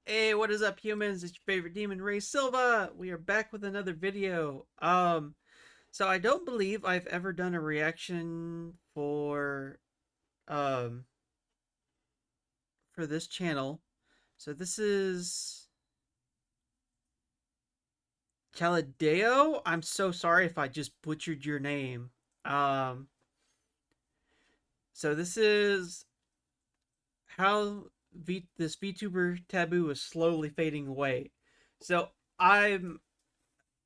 Hey, what is up, humans? It's your favorite demon, Raze Silva. We are back with another video. So I don't believe I've ever done a reaction um for this channel. So this is Taledo. I'm so sorry if I just butchered your name. Um, so this is how this VTuber taboo is slowly fading away. So I'm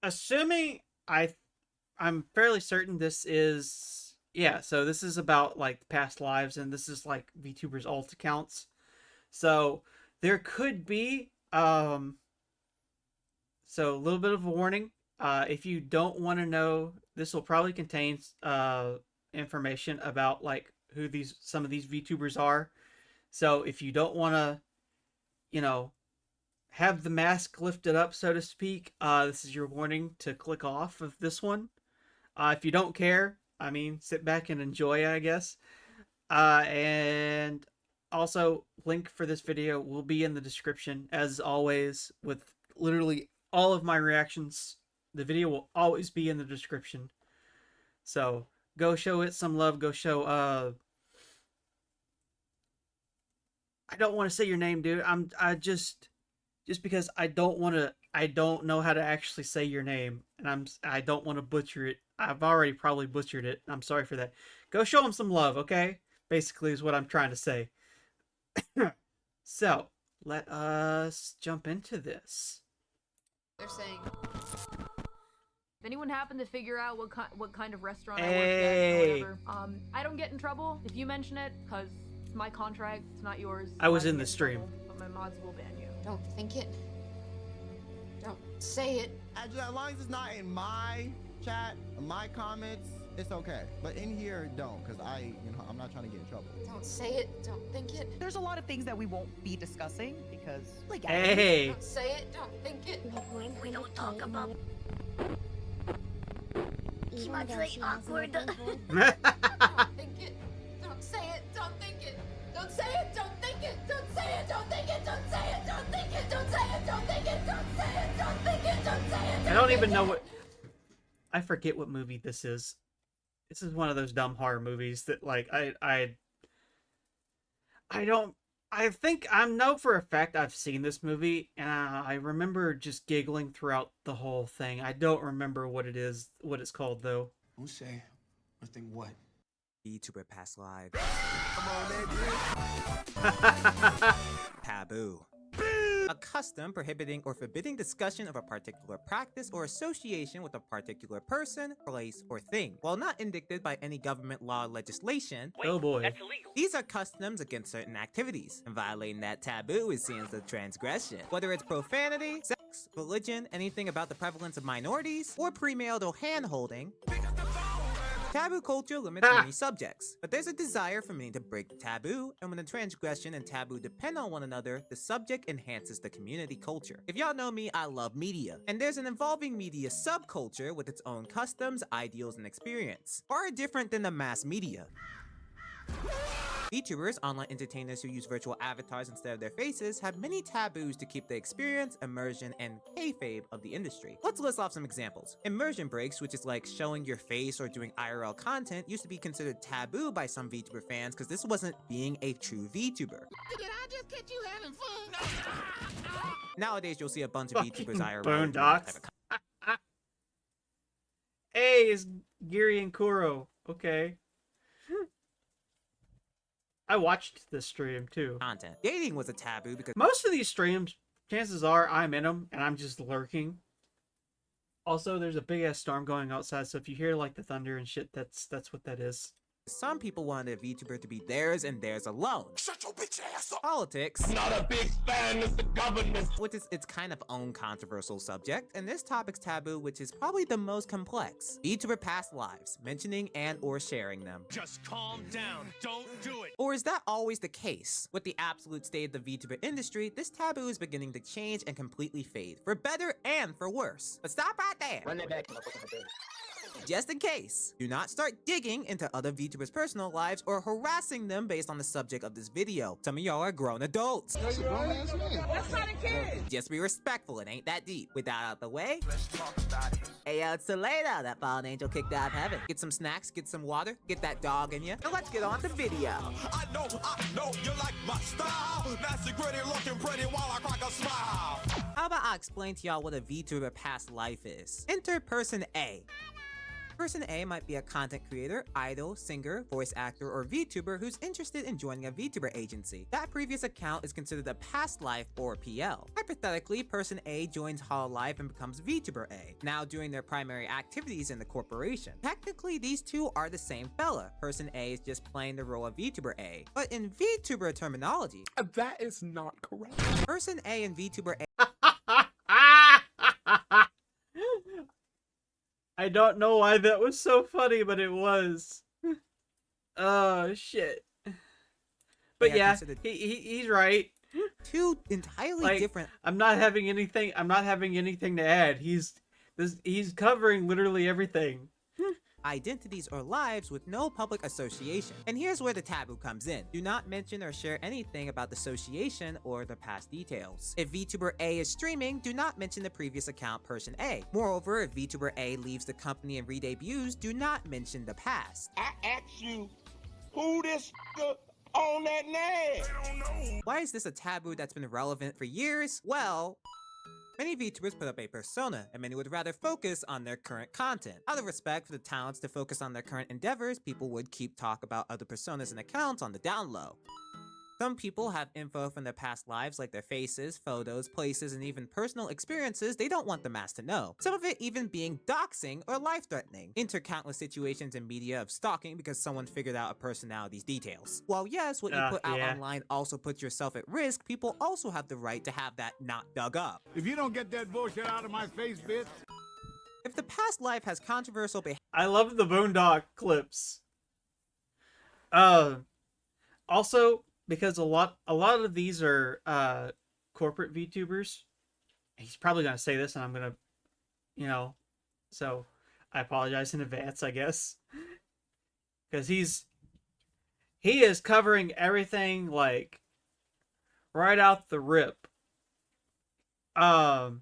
assuming I'm fairly certain this is, yeah, so this is about like past lives, and this is like VTubers alt accounts. So there could be so a little bit of a warning. If you don't want to know, this will probably contain information about like who these some of these VTubers are. So if you don't want to, you know, have the mask lifted up, so to speak, this is your warning to click off of this one. If you don't care, I mean, sit back and enjoy, I guess. And also, link for this video will be in the description, as always, with literally all of my reactions. The video will always be in the description. So go show it some love. Go show. I don't want to say your name, dude. I just because I don't want to. I don't know how to actually say your name, and I don't want to butcher it. I've already probably butchered it. I'm sorry for that. Go show him some love, okay? Basically, is what I'm trying to say. So let us jump into this. They're saying, if anyone happened to figure out what kind of restaurant I work Hey. at or whatever, I don't get in trouble if you mention it, because it's my contract, it's not yours. I was Why in get the stream. trouble, but my mods will ban you. Don't think it. Don't say it. As long as it's not in my chat, my comments, it's okay. But in here, don't, because I'm not trying to get in trouble. Don't say it. Don't think it. There's a lot of things that we won't be discussing because, like, Hey. Don't say it. Don't think it. We don't talk about awkward. Don't think it. Don't say it. Don't think it. Don't say it. Don't think it. Don't say it. Don't think it. Don't say it. Don't think it. Don't say it. Don't think it. Don't say it. Don't think it. Don't say it. I don't even know what. I forget what movie this is. This is one of those dumb horror movies that like I don't. I think I know for a fact I've seen this movie, and I remember just giggling throughout the whole thing. I don't remember what it is, what it's called though. Who say or think what? Vtuber past lives. Come on, man. Taboo. A custom prohibiting or forbidding discussion of a particular practice or association with a particular person, place, or thing. While not indicted by any government law or legislation, Oh boy. That's illegal. these are customs against certain activities, and violating that taboo is seen as a transgression. Whether it's profanity, sex, religion, anything about the prevalence of minorities, or premarital hand-holding, taboo culture limits many subjects, but there's a desire for many to break the taboo, and when the transgression and taboo depend on one another, the subject enhances the community culture. If y'all know me, I love media, and there's an evolving media subculture with its own customs, ideals, and experience, far different than the mass media. VTubers, online entertainers who use virtual avatars instead of their faces, have many taboos to keep the experience, immersion, and kayfabe of the industry. Let's list off some examples. Immersion breaks, which is like showing your face or doing IRL content, used to be considered taboo by some VTuber fans because this wasn't being a true VTuber. Did I just catch you having fun? Nowadays, you'll see a bunch of VTubers IRL doing that Boondocks. type of Hey, it's Giri and Kuro. Okay. I watched this stream too. content. Dating was a taboo because Most of these streams, chances are I'm in them and I'm just lurking. Also, there's a big ass storm going outside, so if you hear like the thunder and shit, that's what that is. some people wanted a VTuber to be theirs and theirs alone. Shut your bitch ass up! Politics, Not a big fan of the government. which is its kind of own controversial subject, and this topic's taboo, which is probably the most complex. VTuber past lives, mentioning and or sharing them. Just calm down. Don't do it. Or is that always the case? With the absolute state of the VTuber industry, this taboo is beginning to change and completely fade, for better and for worse. But stop right there. Run that back. Just in case, do not start digging into other VTubers' personal lives or harassing them based on the subject of this video. Some of y'all are grown adults. That's a grown ass man. That's not a kid. Just be respectful, it ain't that deep. With that out the way, let's talk about it. Hey yo, it's Taledo, that fallen angel kicked out of heaven. Get some snacks, get some water, get that dog in you, and let's get on the video. I know you like my style. Nasty, gritty, looking pretty while I crack a smile. How about I explain to y'all what a VTuber past life is? Enter person A. Person A might be a content creator, idol, singer, voice actor, or VTuber who's interested in joining a VTuber agency. That previous account is considered a past life or PL. Hypothetically, person A joins Hololive and becomes VTuber A, now doing their primary activities in the corporation. Technically, these two are the same fella. Person A is just playing the role of VTuber A. But in VTuber terminology, That is not correct. person A and VTuber A I don't know why that was so funny, but it was. Oh shit. But are yeah, considered he's right. two entirely Like, different I'm not having anything to add. He's covering literally everything. identities or lives with no public association. And here's where the taboo comes in. Do not mention or share anything about the association or the past details. If VTuber A is streaming, do not mention the previous account person A. Moreover, if VTuber A leaves the company and re-debuts, do not mention the past. I asked you, who this on that name? I don't know. Why is this a taboo that's been relevant for years? Well, many VTubers put up a persona, and many would rather focus on their current content. Out of respect for the talents to focus on their current endeavors, people would keep talk about other personas and accounts on the down low. Some people have info from their past lives like their faces, photos, places, and even personal experiences they don't want the mass to know. Some of it even being doxing or life-threatening. Enter countless situations in media of stalking because someone figured out a personality's details. While yes, what you put out online also puts yourself at risk, people also have the right to have that not dug up. If you don't get that bullshit out of my face, bitch. If the past life has controversial behavior, I love the Boondock clips. Also, because a lot of these are corporate VTubers. He's probably gonna say this, and I'm gonna, so I apologize in advance, I guess, because he is covering everything like right out the rip. I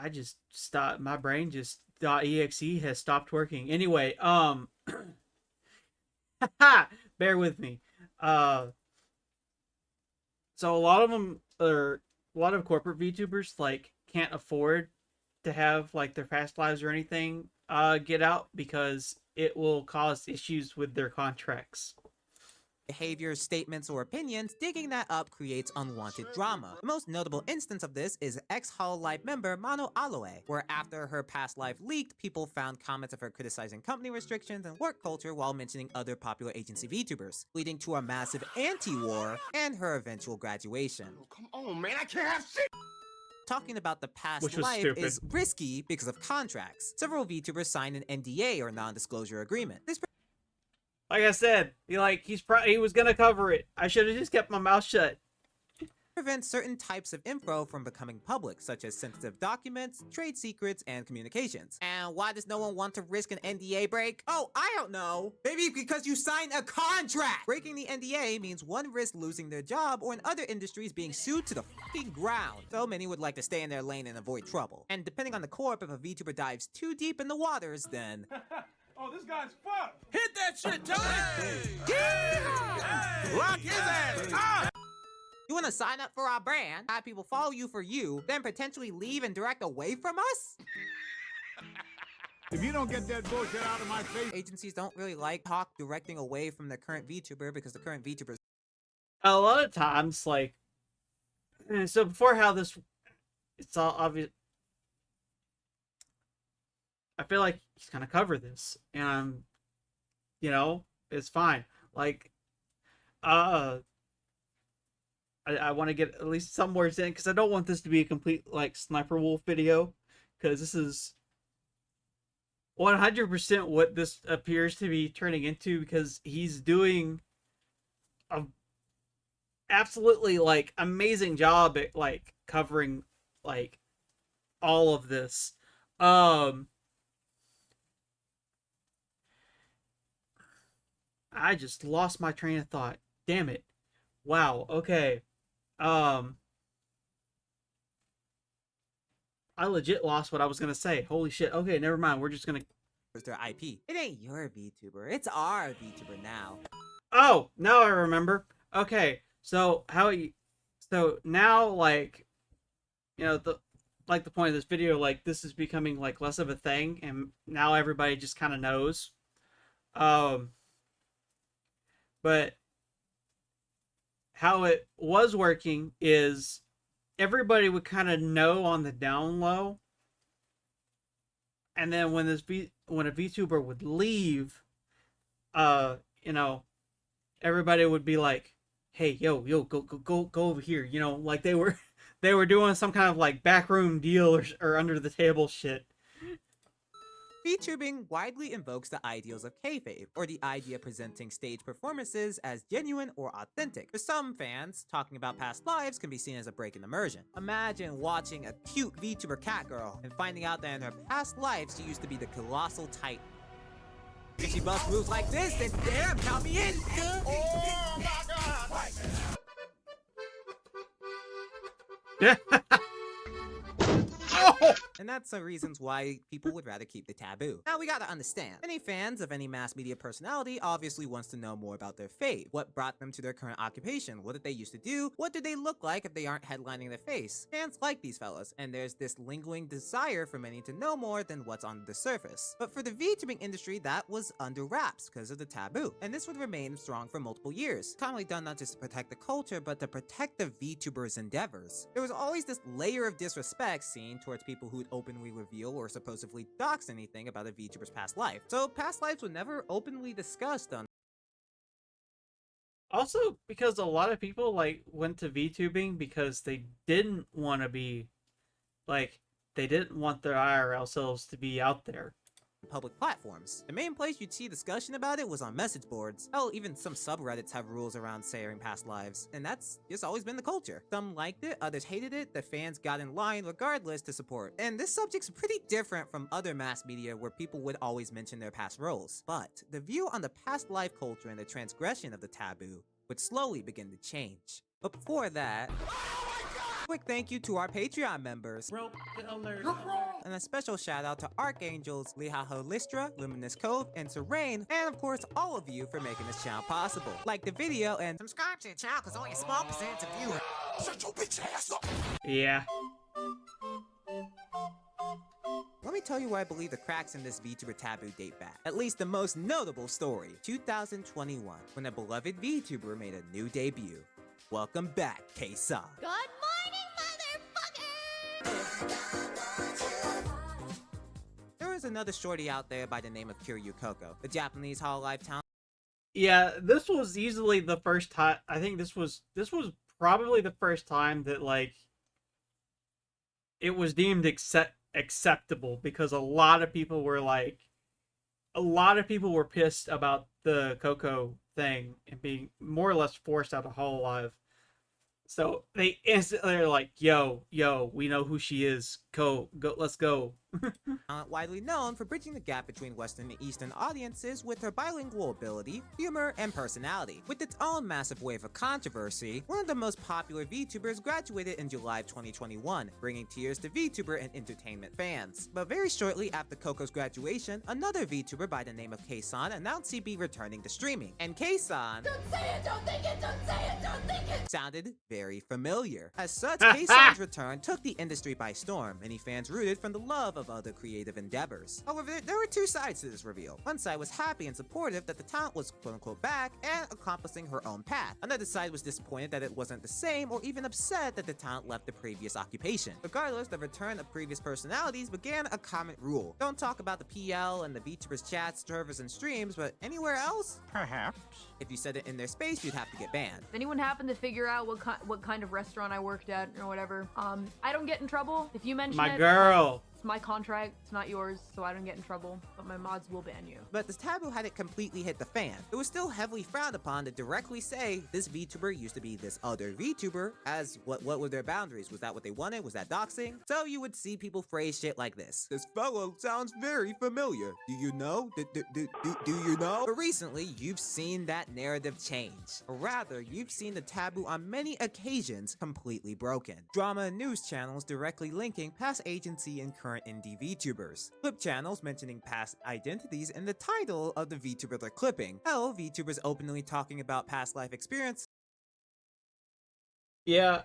just stopped. My brain just .exe has stopped working. Anyway, bear with me. So a lot of them are a lot of corporate VTubers like can't afford to have like their past lives or anything get out because it will cause issues with their contracts. behaviors, statements, or opinions, digging that up creates unwanted drama. The most notable instance of this is ex-Hololive member Mano Aloe, where after her past life leaked, people found comments of her criticizing company restrictions and work culture while mentioning other popular agency VTubers, leading to a massive anti-war and her eventual graduation. Oh, come on, man, I can't have shit. Talking about the past Which was life stupid. is risky because of contracts. Several VTubers signed an NDA or non-disclosure agreement. This Like I said, he was gonna cover it. I should have just kept my mouth shut. prevents certain types of info from becoming public, such as sensitive documents, trade secrets, and communications. And why does no one want to risk an NDA break? Oh, I don't know. Maybe because you signed a contract! Breaking the NDA means one risks losing their job or in other industries being sued to the fucking ground. So many would like to stay in their lane and avoid trouble. And depending on the corp, if a VTuber dives too deep in the waters, then Oh, this guy's fucked. Hit that shit, Tony! Lock his ass up! you want to sign up for our brand, have people follow you for you, then potentially leave and direct away from us? If you don't get that bullshit out of my face. Agencies don't really like talk directing away from their current VTuber because the current VTuber is A lot of times, like, so before how this, it's all obvious. I feel like he's gonna cover this, and it's fine. Like, I want to get at least some words in because I don't want this to be a complete like Sniper Wolf video, because this is 100% what this appears to be turning into, because he's doing a absolutely like amazing job at like covering like all of this. Um, I just lost my train of thought. Damn it. Wow. Okay. Um, I legit lost what I was gonna say. Holy shit. Okay, never mind. We're just gonna. their IP. It ain't your VTuber, it's our VTuber now. Oh, now I remember. Okay, so so now like, the point of this video, like this is becoming like less of a thing, and now everybody just kind of knows. Um, but how it was working is everybody would kind of know on the down low, and then when when a VTuber would leave, you know, everybody would be like, "Hey, yo, go over here," like they were they were doing some kind of like backroom deal or under the table shit. VTubing widely invokes the ideals of kayfabe, or the idea of presenting stage performances as genuine or authentic. For some fans, talking about past lives can be seen as a break in immersion. Imagine watching a cute VTuber cat girl and finding out that in her past life she used to be the colossal titan. If she busts moves like this, then damn, count me in! Oh my God! Oh! And that's the reasons why people would rather keep the taboo. Now we gotta understand, any fans of any mass media personality obviously wants to know more about their fate. What brought them to their current occupation? What did they used to do? What do they look like if they aren't headlining their face? Fans like these fellas, and there's this lingering desire for many to know more than what's on the surface. But for the VTubing industry, that was under wraps because of the taboo, and this would remain strong for multiple years. Commonly done not just to protect the culture, but to protect the VTubers' endeavors. There was always this layer of disrespect seen towards people who'd openly reveal or supposedly dox anything about a VTuber's past life. So past lives were never openly discussed on. Also, because a lot of people like went to VTubing because they didn't want to be like they didn't want their IRL selves to be out there. Public platforms. The main place you'd see discussion about it was on message boards. Hell, even some subreddits have rules around sharing past lives, and that's just always been the culture. Some liked it, others hated it, the fans got in line regardless to support. And this subject's pretty different from other mass media where people would always mention their past roles. But the view on the past life culture and the transgression of the taboo would slowly begin to change. But before that, quick thank you to our Patreon members. And a special shout out to Archangels, Lihaho Listra, Luminous Cove, and Serene, and of course all of you for making this channel possible. Like the video and subscribe to the channel because only a small percentage of viewers. Shut your bitch ass up! Yeah. Let me tell you where I believe the cracks in this VTuber taboo date back. At least the most notable story, 2021, when a beloved VTuber made a new debut. Welcome back, K-Sa. Good morning, motherfucker! There is another shorty out there by the name of Kiryu Koko, the Japanese Hololive talent. Yeah, this was easily the first time. I think this was probably the first time that like it was deemed acceptable, because a lot of people were pissed about the Coco thing and being more or less forced out of Hololive. So they instantly are like, yo, we know who she is. Go, let's go. Widely known for bridging the gap between Western and Eastern audiences with her bilingual ability, humor, and personality. With its own massive wave of controversy, one of the most popular VTubers graduated in July of 2021, bringing tears to VTuber and entertainment fans. But very shortly after Coco's graduation, another VTuber by the name of K-san announced he'd be returning to streaming. And K-san... Don't say it, don't think it, don't say it, don't think it! Sounded very familiar. As such, K-san's return took the industry by storm. Many fans rooted from the love of other creative endeavors. However, there were two sides to this reveal. One side was happy and supportive that the talent was quote-unquote back and accomplishing her own path. Another side was disappointed that it wasn't the same, or even upset that the talent left the previous occupation. Regardless, the return of previous personalities began a common rule. Don't talk about the PL and the VTubers chats, servers, and streams, but anywhere else? Perhaps. If you said it in their space, you'd have to get banned. If anyone happened to figure out what kind of restaurant I worked at or whatever, I don't get in trouble if you mention My it. girl. It's my contract, it's not yours, so I don't get in trouble, but my mods will ban you. But the taboo hadn't completely hit the fan. It was still heavily frowned upon to directly say this VTuber used to be this other VTuber, as what were their boundaries? Was that what they wanted? Was that doxing? So you would see people phrase shit like this. This fellow sounds very familiar. Do you know? Do you know? But recently, you've seen that narrative change. Or rather, you've seen the taboo on many occasions completely broken. Drama and news channels directly linking past agency and current indie VTubers. Clip channels mentioning past identities in the title of the VTuber they're clipping. Hell, VTubers openly talking about past life experience. Yeah,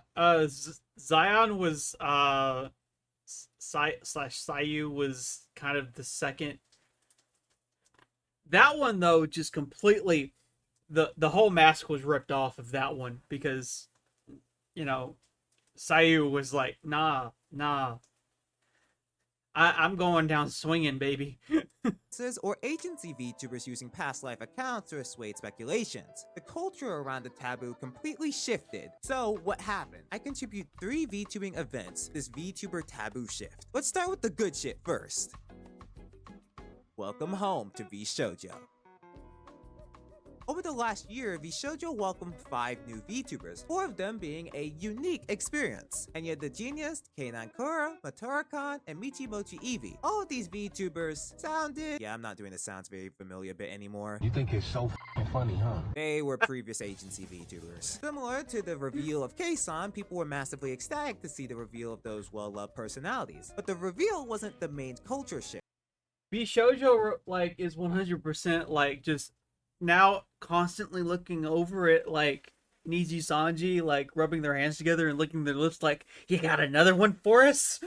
Zion was Sayu was kind of the second. That one though, just completely, the whole mask was ripped off of that one because, you know, Sayu was like, nah, I'm going down swinging, baby. Or agency VTubers using past life accounts to assuage speculations. The culture around the taboo completely shifted. So what happened? I contribute 3 VTubing events, this VTuber taboo shift. Let's start with the good shit first. Welcome home to VShojo. Over the last year, VShojo welcomed 5 new VTubers, 4 of them being a unique experience. And yet the Genius, K9 Kura, Matarakan, and Michimochi Eevee. All of these VTubers sounded... Yeah, I'm not doing the sounds very familiar bit anymore. You think it's so funny, huh? They were previous agency VTubers. Similar to the reveal of K-san, people were massively ecstatic to see the reveal of those well-loved personalities. But the reveal wasn't the main culture shift. Shoujo like is 100% like just now constantly looking over at like Niji Sanji, like rubbing their hands together and licking their lips like, you got another one for us?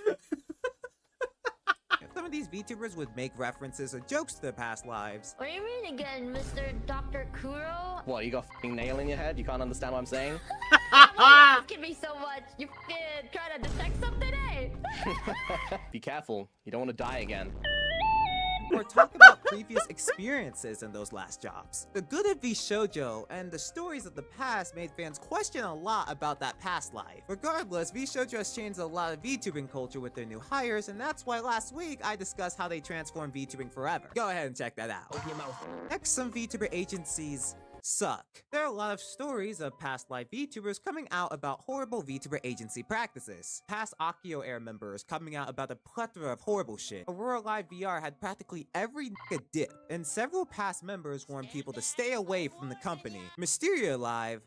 Some of these VTubers would make references or jokes to their past lives. What do you mean again, Mr. Dr. Kuro? What, you got a f***ing nail in your head? You can't understand what I'm saying? Why you asking me so much? You f***ing trying to detect something, eh? Be careful, you don't want to die again. Or talk about previous experiences in those last jobs. The good of VShojo and the stories of the past made fans question a lot about that past life. Regardless, VShojo has changed a lot of VTubing culture with their new hires, and that's why last week I discussed how they transformed VTubing forever. Go ahead and check that out. Open your mouth. Next, some VTuber agencies suck. There are a lot of stories of past life VTubers coming out about horrible VTuber agency practices. Past Akio Air members coming out about a plethora of horrible shit. Aurora Live VR had practically every nigga dip, and several past members warned people to stay away from the company. Mysteria Live...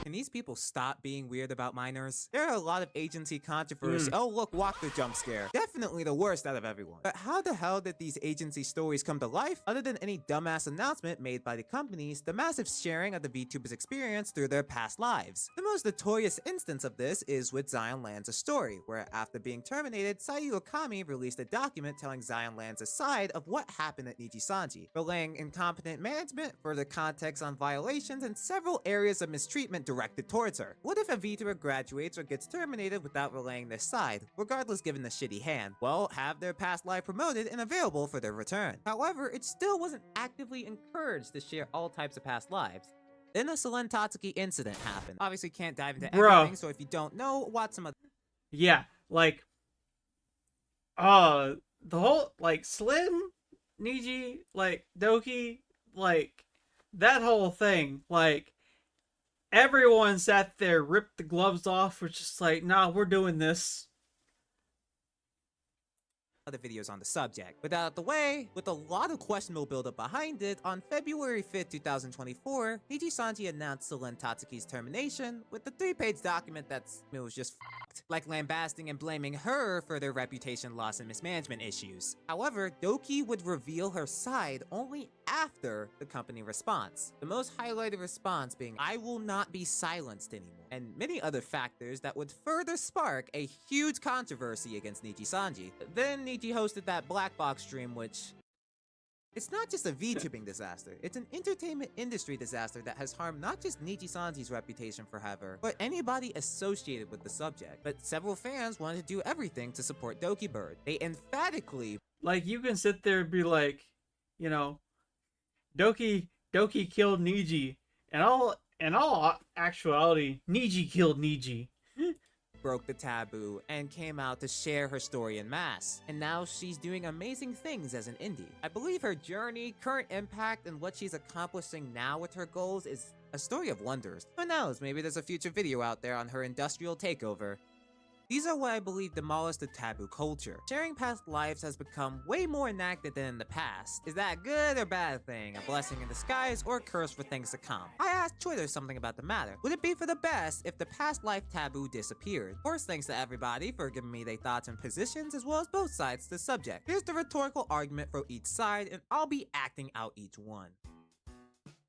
Can these people stop being weird about minors? There are a lot of agency controversy. Oh look, walk the jump scare. Definitely the worst out of everyone. But how the hell did these agency stories come to life? Other than any dumbass announcement made by the companies, the massive sharing of the VTubers' experience through their past lives. The most notorious instance of this is with Zion Lanza's story, where after being terminated, Sayu Okami released a document telling Zion Lanza's side of what happened at Niji Sanji, relaying incompetent management, further context on violations, and several areas of mistreatment directed towards her. What if a VTuber graduates or gets terminated without relaying their side, regardless given the shitty hand? Well, have their past life promoted and available for their return. However, it still wasn't actively encouraged to share all types of past lives. Then the Selen Tatsuki incident happened. Obviously can't dive into everything, so if you don't know, watch some of... Yeah, like, the whole, like, Slim, Niji, like, Doki, like, that whole thing, like, everyone sat there, ripped the gloves off, was just like, nah, we're doing this. Other videos on the subject. But out of the way, with a lot of questionable buildup behind it, on February 5th, 2024, Niji Sanji announced Selen Tatsuki's termination with a 3-page document it was just f***ed, like lambasting and blaming her for their reputation loss and mismanagement issues. However, Doki would reveal her side only after the company response. The most highlighted response being, "I will not be silenced anymore," and many other factors that would further spark a huge controversy against Niji Sanji. Then Niji hosted that black box stream, which... It's not just a VTubing disaster, it's an entertainment industry disaster that has harmed not just Niji Sanji's reputation forever, but anybody associated with the subject. But several fans wanted to do everything to support Doki Bird. They emphatically... Like, you can sit there and be like, you know, Doki killed Niji, and all actuality, Niji killed Niji. broke the taboo and came out to share her story en masse. And now she's doing amazing things as an indie. I believe her journey, current impact, and what she's accomplishing now with her goals is a story of wonders. Who knows, maybe there's a future video out there on her industrial takeover. These are what I believe demolish the taboo culture. Sharing past lives has become way more enacted than in the past. Is that a good or bad thing? A blessing in disguise or a curse for things to come? I asked Twitter something about the matter. Would it be for the best if the past life taboo disappeared? Of course, thanks to everybody for giving me their thoughts and positions as well as both sides to the subject. Here's the rhetorical argument for each side and I'll be acting out each one.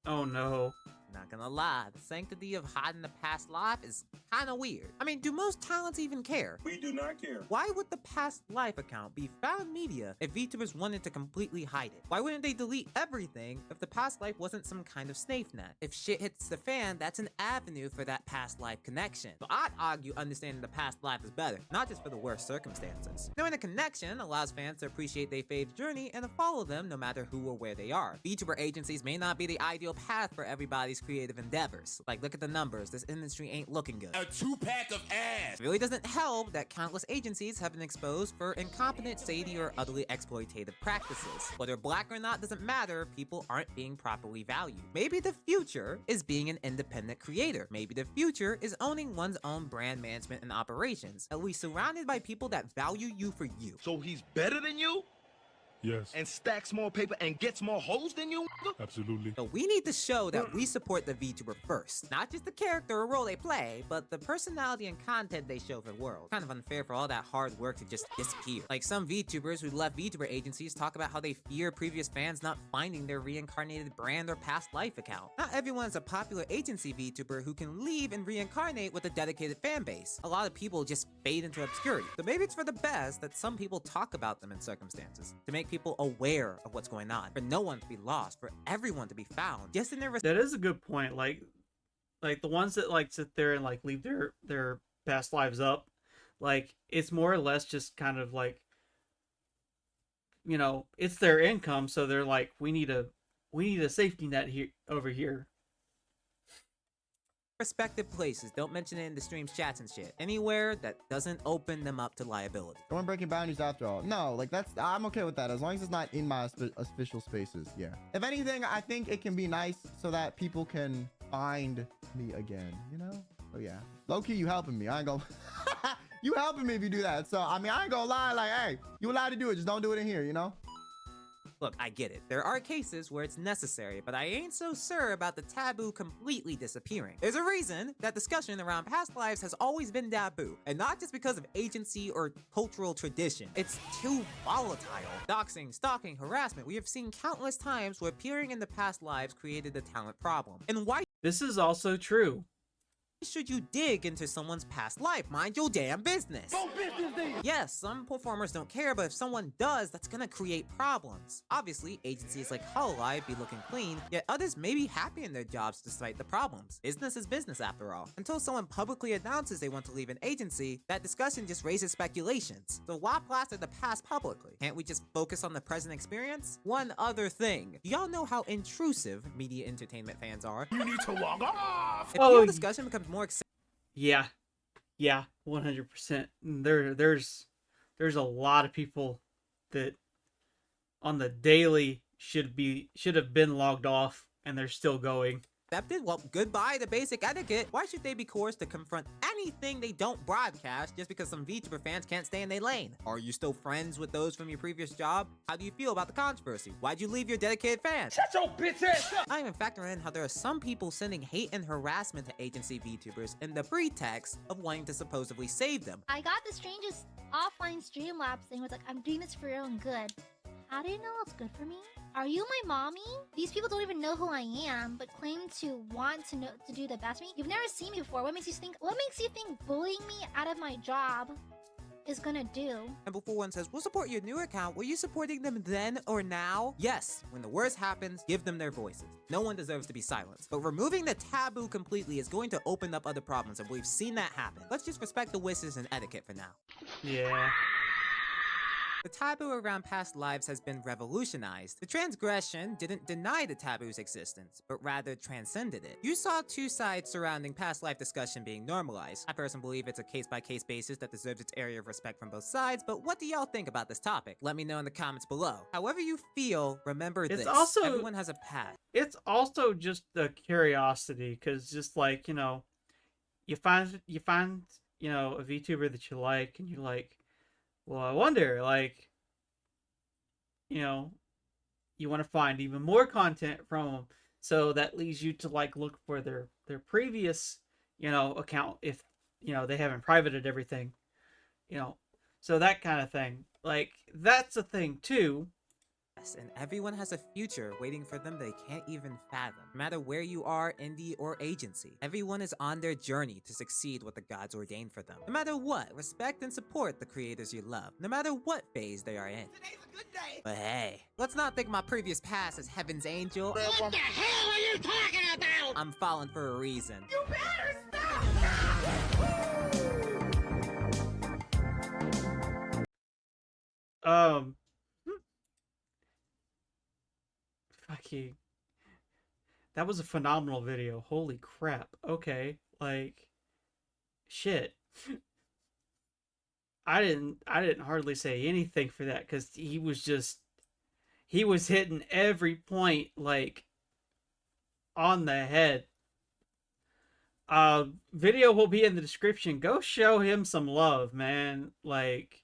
Oh no. Not gonna lie, the sanctity of hiding the past life is kinda weird. I mean, do most talents even care? We do not care. Why would the past life account be found media if VTubers wanted to completely hide it? Why wouldn't they delete everything if the past life wasn't some kind of safe net? If shit hits the fan, that's an avenue for that past life connection. So I'd argue understanding the past life is better, not just for the worst circumstances. Knowing a connection allows fans to appreciate their fave's journey and to follow them no matter who or where they are. VTuber agencies may not be the ideal path for everybody's creative endeavors. Like, look at the numbers, this industry ain't looking good. A 2-pack of ass. It really doesn't help that countless agencies have been exposed for incompetent, shady, or utterly exploitative practices. Whether black or not doesn't matter, people aren't being properly valued. Maybe the future is being an independent creator. Maybe the future is owning one's own brand management and operations, at least surrounded by people that value you for you. So he's better than you? Yes. And stacks more paper and gets more hoes than you? Absolutely. So we need to show that we support the VTuber first. Not just the character or role they play, but the personality and content they show for the world. Kind of unfair for all that hard work to just disappear. Like some VTubers who left VTuber agencies talk about how they fear previous fans not finding their reincarnated brand or past life account. Not everyone's a popular agency VTuber who can leave and reincarnate with a dedicated fan base. A lot of people just fade into obscurity. So maybe it's for the best that some people talk about them in circumstances, to make people aware of what's going on, for no one to be lost, for everyone to be found, just in their That is a good point. Like the ones that like sit there and like leave their past lives up, like it's more or less just kind of like, you know, it's their income, so they're like, we need a safety net here over here. respective places. Don't mention it in the stream's chats and shit. Anywhere that doesn't open them up to liability. No one breaking boundaries after all. No, like I'm okay with that as long as it's not in my official spaces. Yeah. If anything, I think it can be nice so that people can find me again, you know? Oh yeah. Low-key, you helping me. I ain't gonna... You helping me if you do that. So, I mean, I ain't gonna lie. Like, hey, you allowed to do it. Just don't do it in here, you know? Look, I get it. There are cases where it's necessary, but I ain't so sure about the taboo completely disappearing. There's a reason that discussion around past lives has always been taboo, and not just because of agency or cultural tradition. It's too volatile. Doxing, stalking, harassment, we have seen countless times where appearing in the past lives created a talent problem. And why This is also true. should you dig into someone's past life? Mind your damn business. Yes, some performers don't care, but if someone does, that's gonna create problems. Obviously, agencies like Hololive be looking clean, yet others may be happy in their jobs despite the problems. Business is business after all. Until someone publicly announces they want to leave an agency, that discussion just raises speculations. So why plaster the past publicly? Can't we just focus on the present experience? One other thing. Y'all know how intrusive media entertainment fans are. You need to log off! If the discussion becomes more Yeah, 100%. There's a lot of people that on the daily should have been logged off and they're still going. accepted, well, goodbye to basic etiquette. Why should they be coerced to confront anything they don't broadcast just because some VTuber fans can't stay in their lane? Are you still friends with those from your previous job? How do you feel about the controversy? Why'd you leave your dedicated fans? Shut your bitch ass up! Not even factoring in how there are some people sending hate and harassment to agency VTubers in the pretext of wanting to supposedly save them. I got the strangest offline Streamlabs thing. Was like, I'm doing this for your own good. How do you know it's good for me? Are you my mommy? These people don't even know who I am, but claim to want to know to do the best for me. You've never seen me before. What makes you think bullying me out of my job is gonna do? And before one says, we'll support your new account, were you supporting them then or now? Yes, when the worst happens, give them their voices. No one deserves to be silenced. But removing the taboo completely is going to open up other problems, and we've seen that happen. Let's just respect the wishes and etiquette for now. Yeah. The taboo around past lives has been revolutionized. The transgression didn't deny the taboo's existence, but rather transcended it. You saw two sides surrounding past life discussion being normalized. I personally believe it's a case-by-case basis that deserves its area of respect from both sides, but what do y'all think about this topic? Let me know in the comments below. However you feel, remember this. Everyone has a past. It's also just the curiosity, because just like, you know, you find you know, a VTuber that you like, and you're like, well, I wonder, like, you know, you want to find even more content from them, so that leads you to like look for their previous, you know, account, if you know they haven't privated everything, you know, so that kind of thing. Like, that's a thing too. And everyone has a future waiting for them they can't even fathom. No matter where you are, indie or agency, everyone is on their journey to succeed what the gods ordained for them. No matter what, respect and support the creators you love, no matter what phase they are in. Today's a good day. But hey, let's not think my previous past as heaven's angel. What the hell are you talking about? I'm falling for a reason. You better stop! Fucking, that was a phenomenal video. Holy crap. Okay, like, shit. I didn't hardly say anything for that, because he was hitting every point like on the head. Video will be in the description. Go show him some love, man. Like,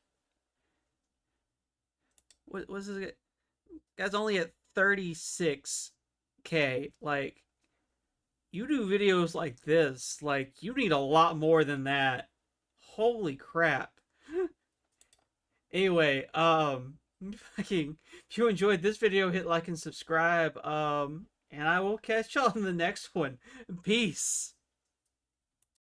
what was it? Guy's only at 36K. Like, you do videos like this, like, you need a lot more than that. Holy crap. Anyway, fucking, if you enjoyed this video, hit like and subscribe, and I will catch y'all in the next one. Peace.